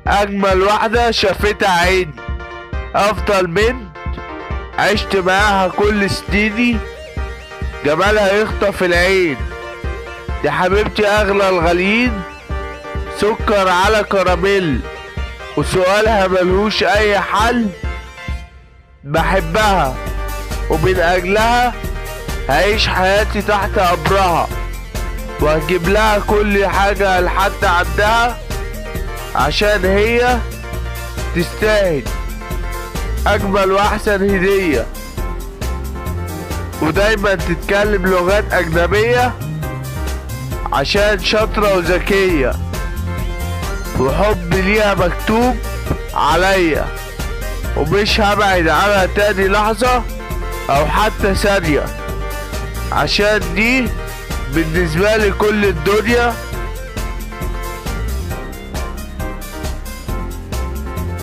اجمل واحدة شافتها عيني، افضل بنت عشت معاها كل سنيني، جمالها يخطف العين، دي حبيبتي اغلى الغاليين، سكر على كراميل، وسؤالها ملهوش اي حل، بحبها ومن اجلها هعيش حياتي تحت امرها، وهجيب لها كل حاجة لحد عندها، عشان هي تستاهل اجمل واحسن هدية، ودايما تتكلم لغات اجنبية عشان شاطرة وذكية، وحب ليها مكتوب عليا، ومش هبعد عنها تاني لحظة او حتى ثانية، عشان دي بالنسبة لي كل الدنيا.